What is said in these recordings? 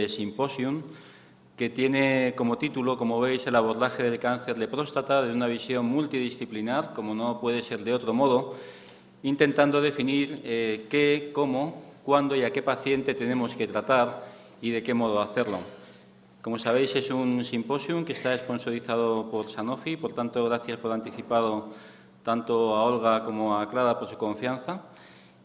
este simposium, que tiene como título, como veis, el abordaje del cáncer de próstata desde una visión multidisciplinar, como no puede ser de otro modo, intentando definir qué, cómo, cuándo y a qué paciente tenemos que tratar y de qué modo hacerlo. Como sabéis, es un simposium que está sponsorizado por Sanofi, por tanto, gracias por anticipado tanto a Olga como a Clara por su confianza.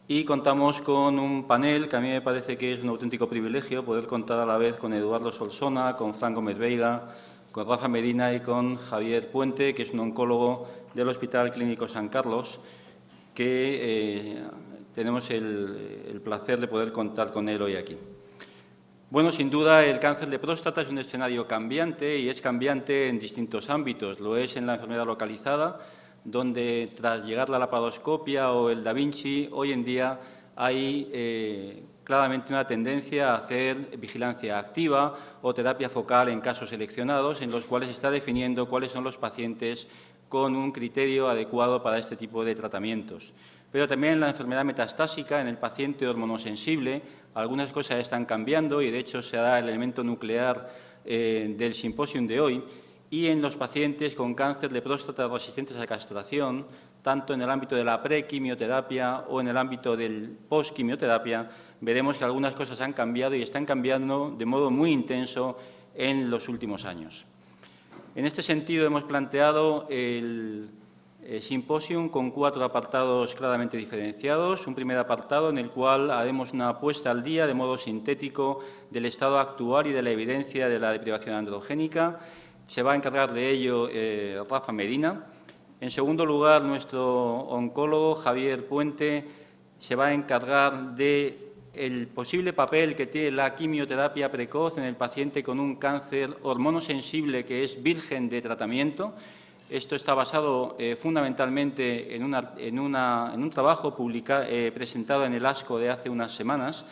Y contamos con un panel que a mí me parece que es un auténtico privilegio poder contar a la vez con Eduardo Solsona, con Fran Gómez Veiga, con Rafa Medina y con Javier Puente, que es un oncólogo del Hospital Clínico San Carlos, que tenemos el placer de poder contar con él hoy aquí. Bueno, sin duda, el cáncer de próstata es un escenario cambiante y es cambiante en distintos ámbitos. Lo es en la enfermedad localizada, donde tras llegar la laparoscopia o el Da Vinci, hoy en día hay claramente una tendencia a hacer vigilancia activa o terapia focal en casos seleccionados, en los cuales se está definiendo cuáles son los pacientes con un criterio adecuado para este tipo de tratamientos. Pero también en la enfermedad metastásica, en el paciente hormonosensible, algunas cosas están cambiando y, de hecho, será el elemento nuclear del simposium de hoy. Y en los pacientes con cáncer de próstata resistentes a castración, tanto en el ámbito de la prequimioterapia o en el ámbito del postquimioterapia, veremos que algunas cosas han cambiado y están cambiando de modo muy intenso en los últimos años. En este sentido, hemos planteado el simposium con 4 apartados claramente diferenciados. Un primer apartado en el cual haremos una puesta al día de modo sintético del estado actual y de la evidencia de la deprivación androgénica. Se va a encargar de ello Rafa Medina. En segundo lugar, nuestro oncólogo Javier Puente se va a encargar de el posible papel que tiene la quimioterapia precoz en el paciente con un cáncer hormonosensible que es virgen de tratamiento. Esto está basado fundamentalmente en un trabajo presentado en el ASCO de hace unas semanas,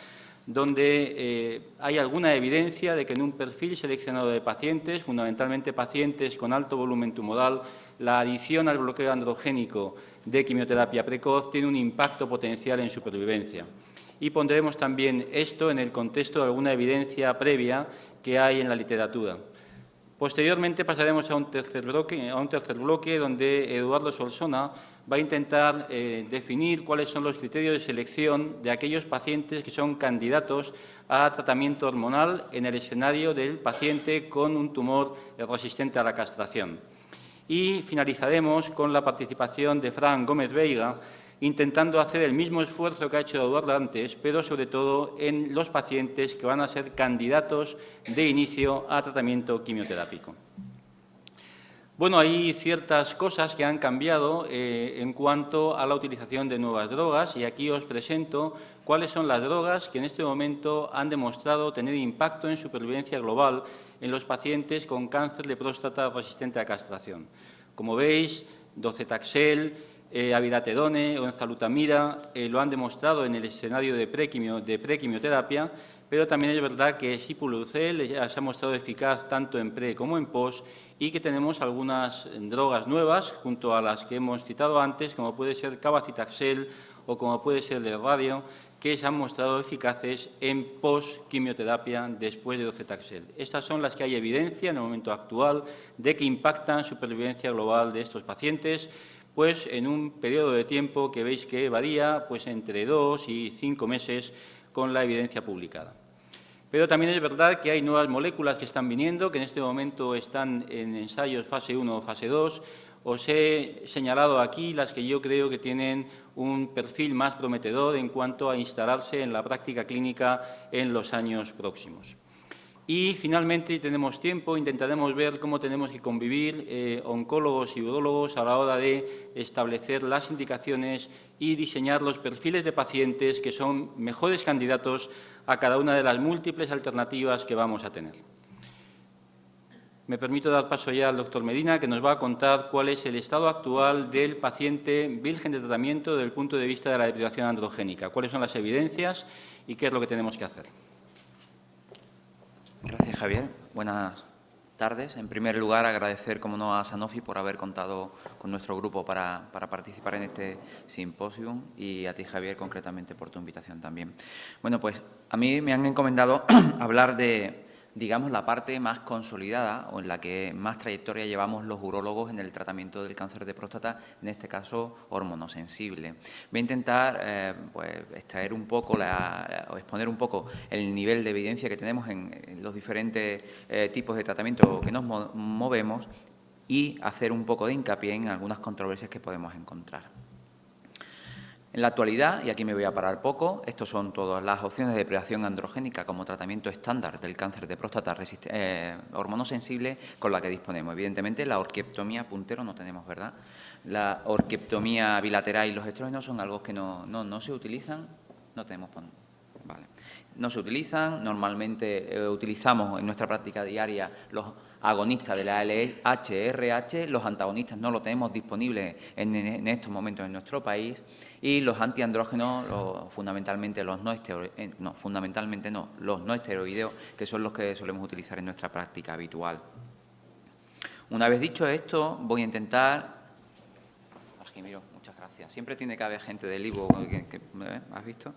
donde hay alguna evidencia de que en un perfil seleccionado de pacientes, fundamentalmente pacientes con alto volumen tumoral, la adición al bloqueo androgénico de quimioterapia precoz tiene un impacto potencial en supervivencia. Y pondremos también esto en el contexto de alguna evidencia previa que hay en la literatura. Posteriormente pasaremos a un tercer bloque donde Eduardo Solsona va a intentar definir cuáles son los criterios de selección de aquellos pacientes que son candidatos a tratamiento hormonal en el escenario del paciente con un tumor resistente a la castración. Y finalizaremos con la participación de Fran Gómez Veiga, intentando hacer el mismo esfuerzo que ha hecho Eduardo antes, pero sobre todo en los pacientes que van a ser candidatos de inicio a tratamiento quimioterápico. Bueno, hay ciertas cosas que han cambiado en cuanto a la utilización de nuevas drogas y aquí os presento cuáles son las drogas que en este momento han demostrado tener impacto en supervivencia global en los pacientes con cáncer de próstata resistente a castración. Como veis, docetaxel, abiraterone o enzalutamida lo han demostrado en el escenario de prequimioterapia, pero también es verdad que sipuleucel se ha mostrado eficaz tanto en pre como en post y que tenemos algunas drogas nuevas junto a las que hemos citado antes, como puede ser cabazitaxel o como puede ser el radio, que se han mostrado eficaces en post-quimioterapia después de docetaxel. Estas son las que hay evidencia en el momento actual de que impactan supervivencia global de estos pacientes, pues en un periodo de tiempo que veis que varía pues entre 2 y 5 meses con la evidencia publicada. Pero también es verdad que hay nuevas moléculas que están viniendo, que en este momento están en ensayos fase 1 o fase 2. Os he señalado aquí las que yo creo que tienen un perfil más prometedor en cuanto a instalarse en la práctica clínica en los años próximos. Y, finalmente, si tenemos tiempo, intentaremos ver cómo tenemos que convivir oncólogos y urólogos a la hora de establecer las indicaciones y diseñar los perfiles de pacientes que son mejores candidatos a cada una de las múltiples alternativas que vamos a tener. Me permito dar paso ya al doctor Medina, que nos va a contar cuál es el estado actual del paciente virgen de tratamiento desde el punto de vista de la deprivación androgénica, cuáles son las evidencias y qué es lo que tenemos que hacer. Gracias, Javier. Buenas tardes. En primer lugar, agradecer, como no, a Sanofi por haber contado con nuestro grupo para participar en este simposium y a ti, Javier, concretamente por tu invitación también. Bueno, pues a mí me han encomendado hablar de, digamos, la parte más consolidada o en la que más trayectoria llevamos los urólogos en el tratamiento del cáncer de próstata, en este caso hormonosensible. Voy a intentar pues, extraer un poco o exponer un poco el nivel de evidencia que tenemos en los diferentes tipos de tratamiento que nos movemos y hacer un poco de hincapié en algunas controversias que podemos encontrar. En la actualidad, y aquí me voy a parar poco, estos son todas las opciones de depilación androgénica como tratamiento estándar del cáncer de próstata hormonosensible con la que disponemos. Evidentemente, la orquiectomía puntero no tenemos, ¿verdad? La orquiectomía bilateral y los estrógenos son algo que no se utilizan, no tenemos... Vale. No se utilizan, normalmente utilizamos en nuestra práctica diaria los agonistas de la LH-RH, los antagonistas no lo tenemos disponibles en estos momentos en nuestro país y los antiandrógenos, fundamentalmente los no esteroideos, que son los que solemos utilizar en nuestra práctica habitual. Una vez dicho esto, voy a intentar... Argimiro, muchas gracias. Siempre tiene que haber gente del IVO, ¿has visto?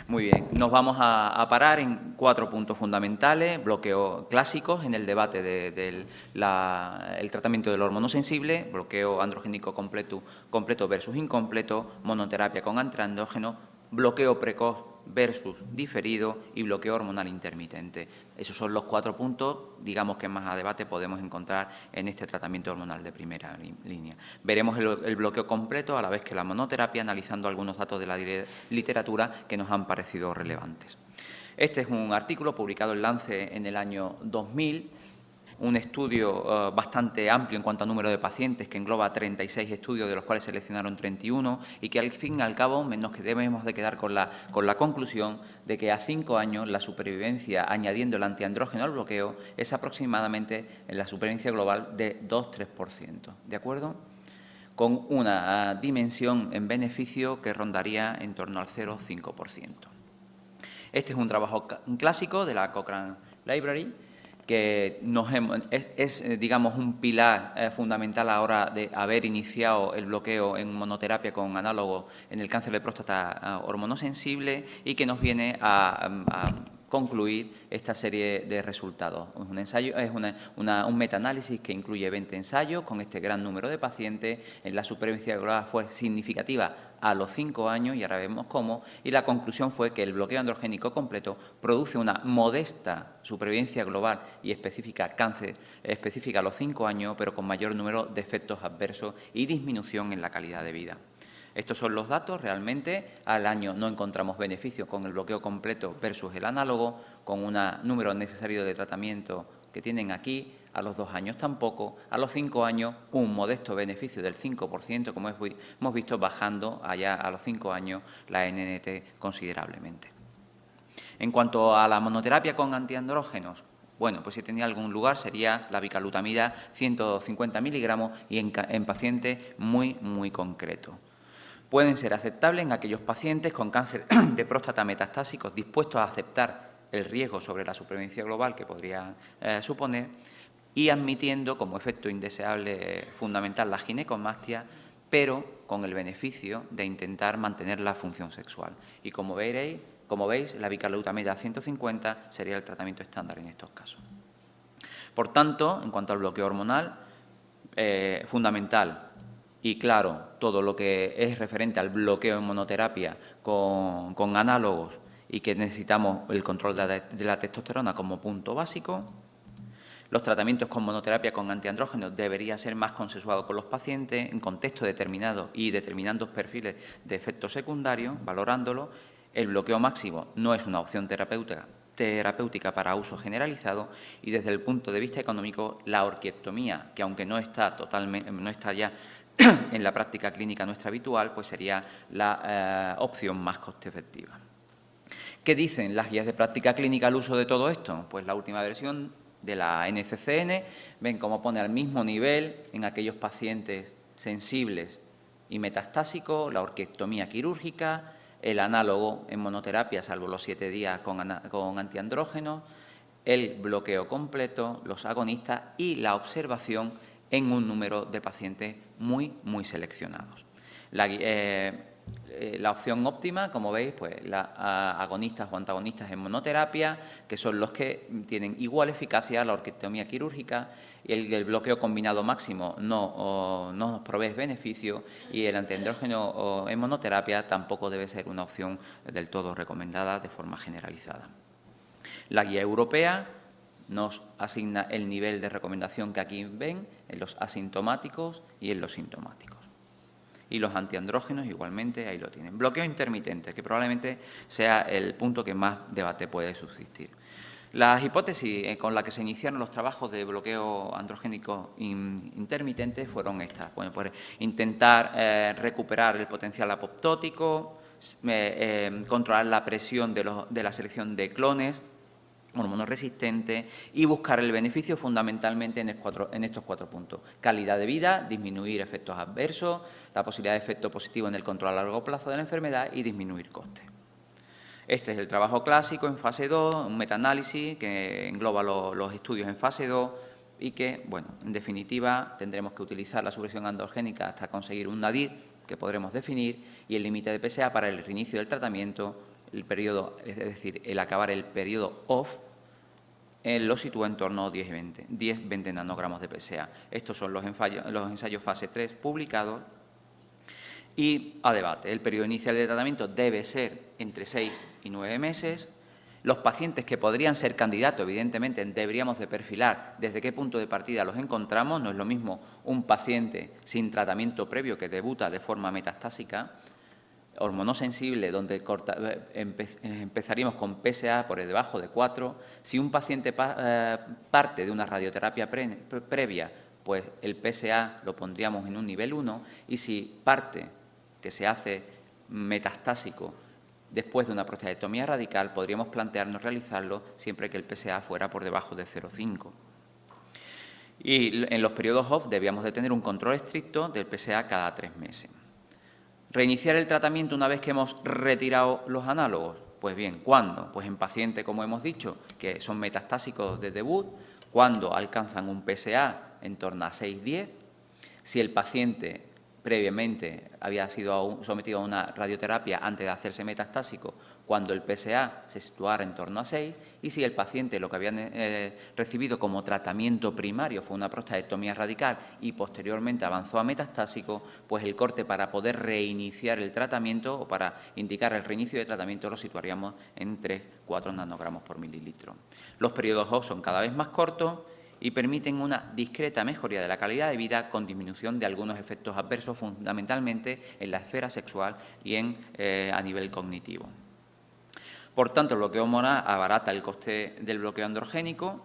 Muy bien, nos vamos a parar en 4 puntos fundamentales, bloqueos clásicos en el debate del tratamiento del hormonosensible, bloqueo androgénico completo versus incompleto, monoterapia con antiandrógeno, bloqueo precoz versus diferido y bloqueo hormonal intermitente. Esos son los 4 puntos, digamos, que más a debate podemos encontrar en este tratamiento hormonal de primera línea. Veremos el bloqueo completo a la vez que la monoterapia, analizando algunos datos de la literatura que nos han parecido relevantes. Este es un artículo publicado en Lancet en el año 2000, un estudio bastante amplio en cuanto a número de pacientes, que engloba 36 estudios, de los cuales seleccionaron 31, y que al fin y al cabo nos debemos de quedar con la conclusión de que a 5 años la supervivencia, añadiendo el antiandrógeno al bloqueo, es aproximadamente en la supervivencia global de 2-3%, ¿de acuerdo? Con una dimensión en beneficio que rondaría en torno al 0,5%. Este es un trabajo clásico de la Cochrane Library, que es, digamos, un pilar fundamental a la hora de haber iniciado el bloqueo en monoterapia con análogos en el cáncer de próstata hormonosensible y que nos viene a concluir esta serie de resultados. Es un ensayo, es un metaanálisis que incluye 20 ensayos con este gran número de pacientes. En la supervivencia global fue significativa a los 5 años, y ahora vemos cómo, y la conclusión fue que el bloqueo androgénico completo produce una modesta supervivencia global y específica a los 5 años, pero con mayor número de efectos adversos y disminución en la calidad de vida. Estos son los datos. Realmente al año no encontramos beneficios con el bloqueo completo versus el análogo, con un número necesario de tratamiento que tienen aquí. A los 2 años tampoco, a los 5 años un modesto beneficio del 5%, como hemos visto, bajando allá a los 5 años la NNT considerablemente. En cuanto a la monoterapia con antiandrógenos, bueno, pues si tenía algún lugar sería la bicalutamida 150 miligramos y en pacientes muy concretos. Pueden ser aceptables en aquellos pacientes con cáncer de próstata metastásicos dispuestos a aceptar el riesgo sobre la supervivencia global que podría suponer, y admitiendo como efecto indeseable fundamental la ginecomastia, pero con el beneficio de intentar mantener la función sexual. Y como veis, la bicalutamida 150 sería el tratamiento estándar en estos casos. Por tanto, en cuanto al bloqueo hormonal, fundamental y claro, todo lo que es referente al bloqueo en monoterapia con análogos y que necesitamos el control de la testosterona como punto básico. Los tratamientos con monoterapia con antiandrógenos debería ser más consensuados con los pacientes en contexto determinado y determinando perfiles de efectos secundarios, valorándolo. El bloqueo máximo no es una opción terapéutica para uso generalizado, y desde el punto de vista económico la orquiectomía, que aunque no está ya en la práctica clínica nuestra habitual, pues sería la opción más coste efectiva. ¿Qué dicen las guías de práctica clínica al uso de todo esto? Pues la última versión de la NCCN, ven cómo pone al mismo nivel en aquellos pacientes sensibles y metastásicos la orquiectomía quirúrgica, el análogo en monoterapia, salvo los 7 días con antiandrógenos, el bloqueo completo, los agonistas y la observación en un número de pacientes muy seleccionados. La opción óptima, como veis, pues agonistas o antagonistas en monoterapia, que son los que tienen igual eficacia a la orquiectomía quirúrgica, y el bloqueo combinado máximo no nos provee beneficio, y el antiandrógeno en monoterapia tampoco debe ser una opción del todo recomendada de forma generalizada. La guía europea nos asigna el nivel de recomendación que aquí ven en los asintomáticos y en los sintomáticos. Y los antiandrógenos igualmente ahí lo tienen. Bloqueo intermitente, que probablemente sea el punto que más debate puede subsistir. Las hipótesis con las que se iniciaron los trabajos de bloqueo androgénico intermitente fueron estas. Bueno, pues intentar recuperar el potencial apoptótico, controlar la presión de la selección de clones hormonoresistentes y buscar el beneficio fundamentalmente en estos 4 puntos. Calidad de vida, disminuir efectos adversos, la posibilidad de efecto positivo en el control a largo plazo de la enfermedad y disminuir costes. Este es el trabajo clásico en fase 2, un metaanálisis que engloba los estudios en fase 2 y que, bueno, en definitiva, tendremos que utilizar la supresión androgénica hasta conseguir un nadir que podremos definir y el límite de PSA para el reinicio del tratamiento, el periodo, es decir, el acabar el periodo OFF, lo sitúa en torno a 10-20 nanogramos de PSA. Estos son los ensayos fase 3 publicados y a debate. El periodo inicial de tratamiento debe ser entre 6 y 9 meses. Los pacientes que podrían ser candidatos, evidentemente, deberíamos de perfilar desde qué punto de partida los encontramos. No es lo mismo un paciente sin tratamiento previo que debuta de forma metastásica, hormonosensible, donde empezaríamos con PSA por debajo de 4. Si un paciente parte de una radioterapia previa, pues el PSA lo pondríamos en un nivel 1, y si parte que se hace metastásico después de una prostatectomía radical, podríamos plantearnos realizarlo siempre que el PSA fuera por debajo de 0,5. Y en los periodos OFF debíamos de tener un control estricto del PSA cada 3 meses. ¿Reiniciar el tratamiento una vez que hemos retirado los análogos? Pues bien, ¿cuándo? Pues en pacientes, como hemos dicho, que son metastásicos de debut, cuando alcanzan un PSA en torno a 6-10, si el paciente previamente había sido sometido a una radioterapia antes de hacerse metastásico, cuando el PSA se situara en torno a 6, y si el paciente lo que había recibido como tratamiento primario fue una prostatectomía radical y posteriormente avanzó a metastásico, pues el corte para poder reiniciar el tratamiento o para indicar el reinicio de tratamiento lo situaríamos en 3-4 nanogramos por mililitro. Los periodos OFF son cada vez más cortos y permiten una discreta mejoría de la calidad de vida con disminución de algunos efectos adversos, fundamentalmente en la esfera sexual y a nivel cognitivo. Por tanto, el bloqueo hormonal abarata el coste del bloqueo androgénico,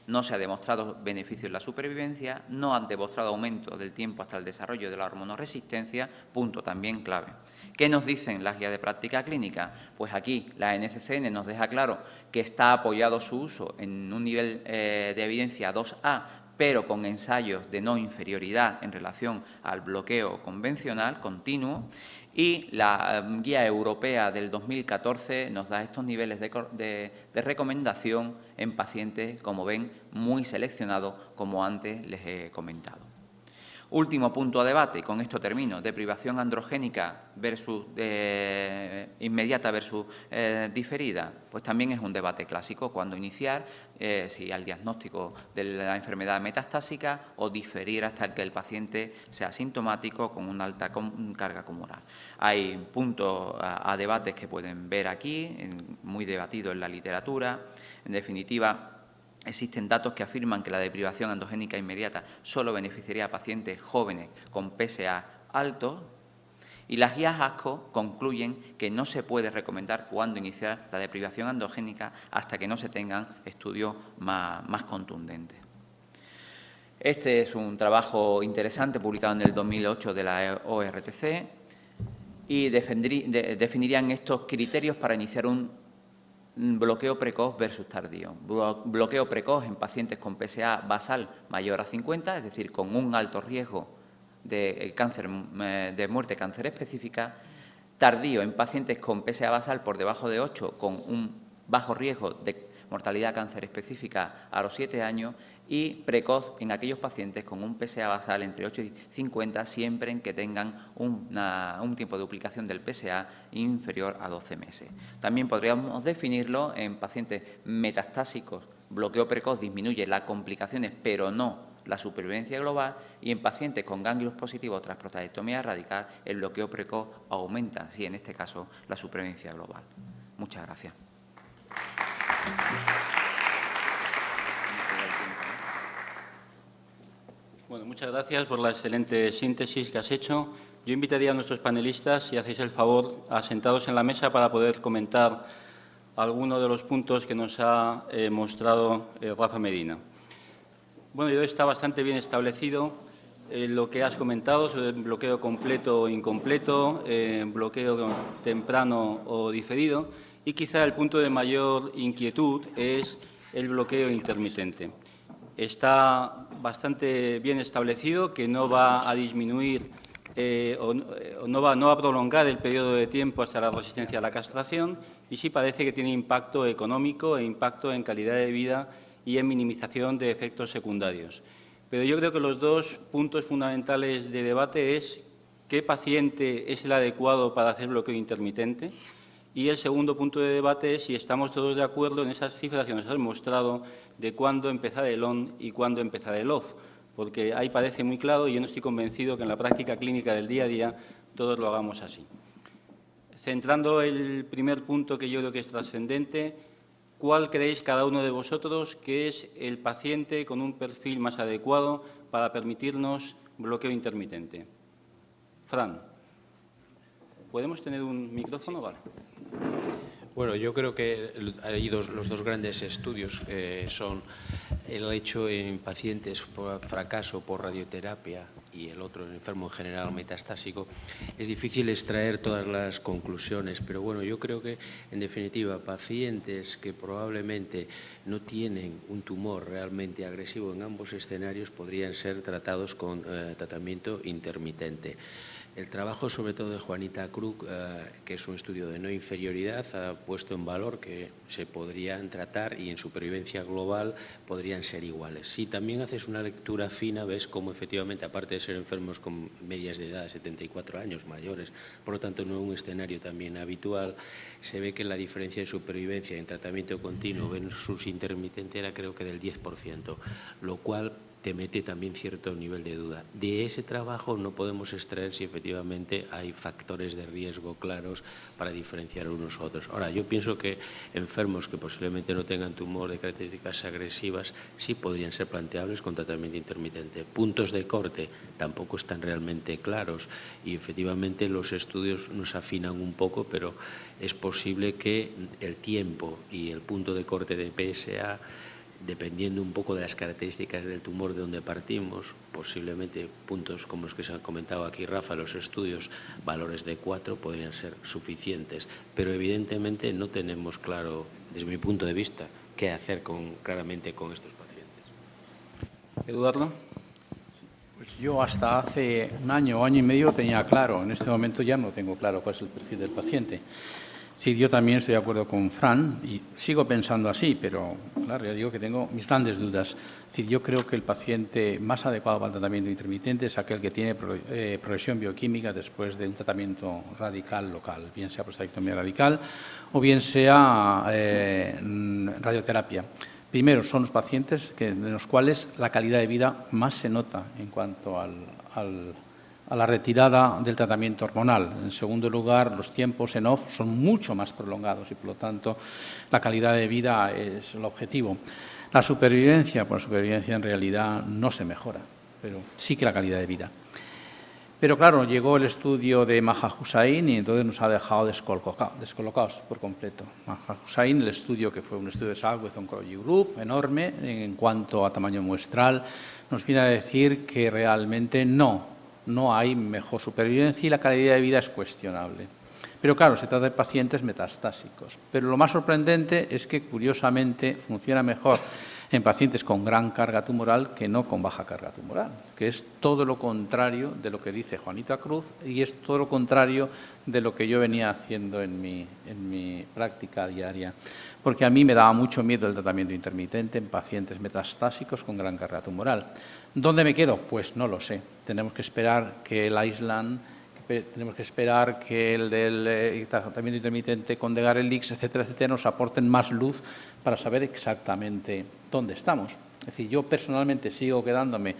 no se ha demostrado beneficio en la supervivencia, no han demostrado aumento del tiempo hasta el desarrollo de la hormonoresistencia, punto también clave. ¿Qué nos dicen las guías de práctica clínica? Pues aquí la NCCN nos deja claro que está apoyado su uso en un nivel de evidencia 2A, pero con ensayos de no inferioridad en relación al bloqueo convencional continuo, y la guía europea del 2014 nos da estos niveles de recomendación en pacientes, como ven, muy seleccionados, como antes les he comentado. Último punto a debate, y con esto termino, deprivación androgénica versus inmediata versus diferida, pues también es un debate clásico, cuándo iniciar, si al diagnóstico de la enfermedad metastásica o diferir hasta que el paciente sea sintomático con una alta carga tumoral. Hay puntos a debates que pueden ver aquí, muy debatidos en la literatura. En definitiva, existen datos que afirman que la deprivación androgénica inmediata solo beneficiaría a pacientes jóvenes con PSA altos, y las guías ASCO concluyen que no se puede recomendar cuándo iniciar la deprivación androgénica hasta que no se tengan estudios más contundentes. Este es un trabajo interesante publicado en el 2008 de la ORTC y definirían estos criterios para iniciar un bloqueo precoz versus tardío. Bloqueo precoz en pacientes con PSA basal mayor a 50, es decir, con un alto riesgo de cáncer, de muerte cáncer específica. Tardío en pacientes con PSA basal por debajo de 8, con un bajo riesgo de mortalidad cáncer específica a los 7 años y precoz en aquellos pacientes con un PSA basal entre 8 y 50, siempre en que tengan un tiempo de duplicación del PSA inferior a 12 meses. También podríamos definirlo en pacientes metastásicos. Bloqueo precoz disminuye las complicaciones, pero no la supervivencia global, y en pacientes con ganglios positivos tras prostatectomía radical, el bloqueo precoz aumenta, sí, en este caso, la supervivencia global. Muchas gracias. Bueno, muchas gracias por la excelente síntesis que has hecho. Yo invitaría a nuestros panelistas, si hacéis el favor, a sentaros en la mesa para poder comentar algunos de los puntos que nos ha mostrado Rafa Medina. Bueno, yo está bastante bien establecido lo que has comentado sobre el bloqueo completo o incompleto, bloqueo temprano o diferido, y quizá el punto de mayor inquietud es el bloqueo intermitente. Está bastante bien establecido que no va a disminuir no va a prolongar el periodo de tiempo hasta la resistencia a la castración, y sí parece que tiene impacto económico e impacto en calidad de vida y en minimización de efectos secundarios. Pero yo creo que los dos puntos fundamentales de debate es qué paciente es el adecuado para hacer bloqueo intermitente, y el segundo punto de debate es si estamos todos de acuerdo en esas cifras que nos han mostrado de cuándo empezar el ON y cuándo empezar el OFF, porque ahí parece muy claro y yo no estoy convencido que en la práctica clínica del día a día todos lo hagamos así. Centrando el primer punto, que yo creo que es trascendente, ¿cuál creéis cada uno de vosotros que es el paciente con un perfil más adecuado para permitirnos bloqueo intermitente? Fran, ¿podemos tener un micrófono? Vale. Bueno, yo creo que hay los dos grandes estudios son el hecho en pacientes por fracaso por radioterapia y el otro en enfermo en general metastásico. Es difícil extraer todas las conclusiones, pero bueno, yo creo que en definitiva pacientes que probablemente no tienen un tumor realmente agresivo en ambos escenarios podrían ser tratados con tratamiento intermitente. El trabajo, sobre todo de Juanita Cruz, que es un estudio de no inferioridad, ha puesto en valor que se podrían tratar y en supervivencia global podrían ser iguales. Si también haces una lectura fina, ves cómo efectivamente, aparte de ser enfermos con medias de edad de 74 años, mayores, por lo tanto no es un escenario también habitual, se ve que la diferencia de supervivencia en tratamiento continuo versus intermitente era creo que del 10%, lo cual te mete también cierto nivel de duda. De ese trabajo no podemos extraer si efectivamente hay factores de riesgo claros para diferenciar unos a otros. Ahora, yo pienso que enfermos que posiblemente no tengan tumor de características agresivas sí podrían ser planteables con tratamiento intermitente. Puntos de corte tampoco están realmente claros y efectivamente los estudios nos afinan un poco, pero es posible que el tiempo y el punto de corte de PSA, dependiendo un poco de las características del tumor de donde partimos, posiblemente puntos como los que se han comentado aquí, Rafa, los estudios, valores de 4 podrían ser suficientes, pero evidentemente no tenemos claro, desde mi punto de vista, qué hacer claramente con estos pacientes. Eduardo. Pues yo hasta hace un año y medio tenía claro, en este momento ya no tengo claro cuál es el perfil del paciente. Sí, yo también estoy de acuerdo con Fran y sigo pensando así, pero claro, ya digo que tengo mis grandes dudas. Es decir, yo creo que el paciente más adecuado para el tratamiento intermitente es aquel que tiene progresión bioquímica después de un tratamiento radical local, bien sea prostatectomía radical o bien sea radioterapia. Primero, son los pacientes en los cuales la calidad de vida más se nota en cuanto a la retirada del tratamiento hormonal. En segundo lugar, los tiempos en off son mucho más prolongados y, por lo tanto, la calidad de vida es el objetivo. La supervivencia, pues la supervivencia en realidad no se mejora, pero sí que la calidad de vida. Pero claro, llegó el estudio de Maha Hussain y entonces nos ha dejado descolocados por completo. Maha Hussain, el estudio que fue un estudio de Southwest Oncology Group, enorme en cuanto a tamaño muestral, nos viene a decir que realmente no hay mejor supervivencia y la calidad de vida es cuestionable. Pero claro, se trata de pacientes metastásicos. Pero lo más sorprendente es que, curiosamente, funciona mejor en pacientes con gran carga tumoral que no con baja carga tumoral, que es todo lo contrario de lo que dice Juanita Cruz y es todo lo contrario de lo que yo venía haciendo en mi práctica diaria. porque a mí me daba mucho miedo el tratamiento intermitente en pacientes metastásicos con gran carga tumoral. ¿Dónde me quedo? Pues no lo sé. Tenemos que esperar que el Island, tenemos que esperar que el del tratamiento intermitente con Degarelix, etcétera, etcétera, nos aporten más luz para saber exactamente dónde estamos. Es decir, yo personalmente sigo quedándome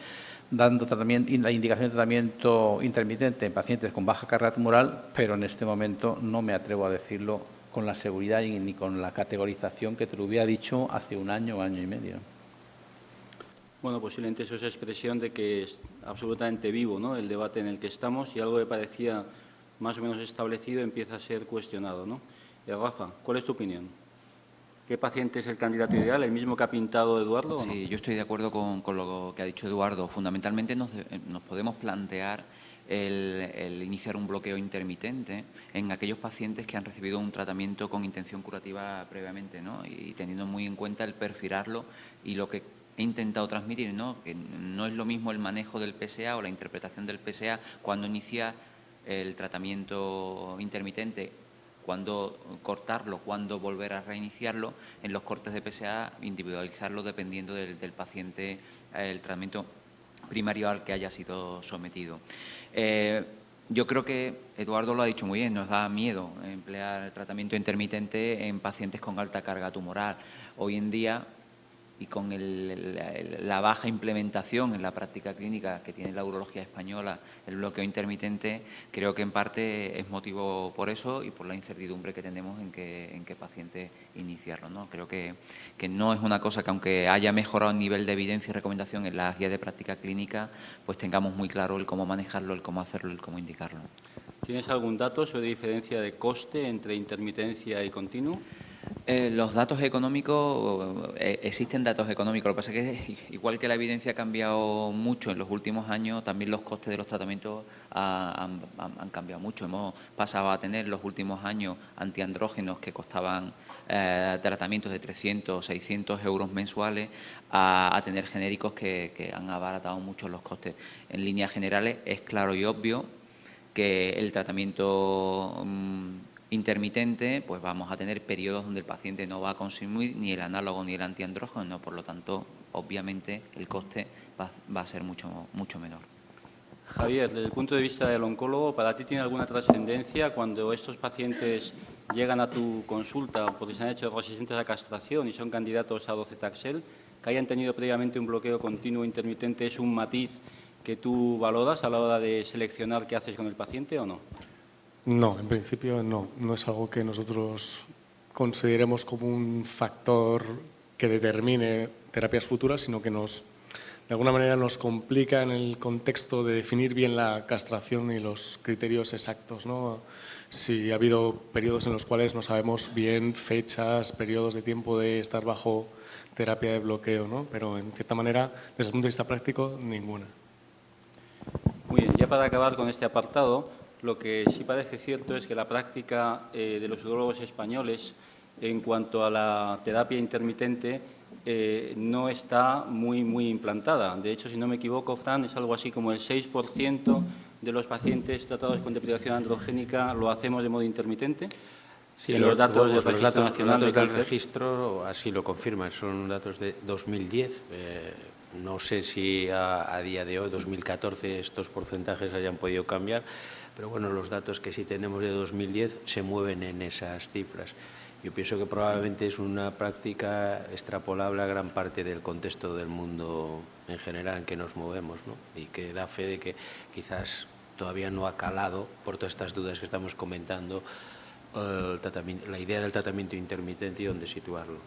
dando la indicación de tratamiento intermitente en pacientes con baja carga tumoral, pero en este momento no me atrevo a decirlo con la seguridad ni con la categorización que te lo hubiera dicho hace un año y medio. Bueno, posiblemente eso es expresión de que es absolutamente vivo, ¿no?, el debate en el que estamos, y algo que parecía más o menos establecido empieza a ser cuestionado, ¿no? Rafa, ¿cuál es tu opinión? ¿Qué paciente es el candidato ideal? ¿El mismo que ha pintado Eduardo o no? Sí, yo estoy de acuerdo con lo que ha dicho Eduardo. Fundamentalmente nos podemos plantear el iniciar un bloqueo intermitente en aquellos pacientes que han recibido un tratamiento con intención curativa previamente, ¿no? Y teniendo muy en cuenta el perfilarlo y lo que he intentado transmitir, ¿no?, que no es lo mismo el manejo del PSA o la interpretación del PSA cuando inicia el tratamiento intermitente, cuándo cortarlo, cuándo volver a reiniciarlo. En los cortes de PSA, individualizarlo dependiendo del paciente, el tratamiento primario al que haya sido sometido. Yo creo que Eduardo lo ha dicho muy bien, nos da miedo emplear el tratamiento intermitente en pacientes con alta carga tumoral. Hoy en día, y con la baja implementación en la práctica clínica que tiene la urología española, el bloqueo intermitente, creo que en parte es motivo por eso y por la incertidumbre que tenemos en qué paciente iniciarlo, ¿no? Creo que no es una cosa que, aunque haya mejorado el nivel de evidencia y recomendación en la guía de práctica clínica, pues tengamos muy claro el cómo manejarlo, el cómo hacerlo, el cómo indicarlo. ¿Tienes algún dato sobre diferencia de coste entre intermitencia y continuo? Los datos económicos, existen datos económicos, lo que pasa es que igual que la evidencia ha cambiado mucho en los últimos años, también los costes de los tratamientos han cambiado mucho. Hemos pasado a tener en los últimos años antiandrógenos que costaban tratamientos de 300 o 600 euros mensuales a tener genéricos que han abaratado mucho los costes. En líneas generales es claro y obvio que el tratamiento intermitente, pues vamos a tener periodos donde el paciente no va a consumir ni el análogo ni el antiandrógeno, por lo tanto, obviamente, el coste va a ser mucho menor. Javier, desde el punto de vista del oncólogo, ¿para ti tiene alguna trascendencia cuando estos pacientes llegan a tu consulta porque se han hecho resistentes a castración y son candidatos a docetaxel, que hayan tenido previamente un bloqueo continuo intermitente? ¿Es un matiz que tú valoras a la hora de seleccionar qué haces con el paciente o no? No, en principio no. No es algo que nosotros consideremos como un factor que determine terapias futuras, sino que de alguna manera nos complica en el contexto de definir bien la castración y los criterios exactos, ¿no? Si ha habido periodos en los cuales no sabemos bien fechas, periodos de tiempo de estar bajo terapia de bloqueo, ¿no? Pero en cierta manera, desde el punto de vista práctico, ninguna. Muy bien, ya para acabar con este apartado, lo que sí parece cierto es que la práctica de los urólogos españoles en cuanto a la terapia intermitente no está muy implantada. De hecho, si no me equivoco, Fran, es algo así como el 6% de los pacientes tratados con deprivación androgénica lo hacemos de modo intermitente. Sí, los datos del registro así lo confirman, son datos de 2010. No sé si a día de hoy, 2014, estos porcentajes hayan podido cambiar, pero bueno, los datos que sí tenemos de 2010 se mueven en esas cifras. Yo pienso que probablemente es una práctica extrapolable a gran parte del contexto del mundo en general en que nos movemos, ¿no? Y que da fe de que quizás todavía no ha calado, por todas estas dudas que estamos comentando, la idea del tratamiento intermitente y dónde situarlo.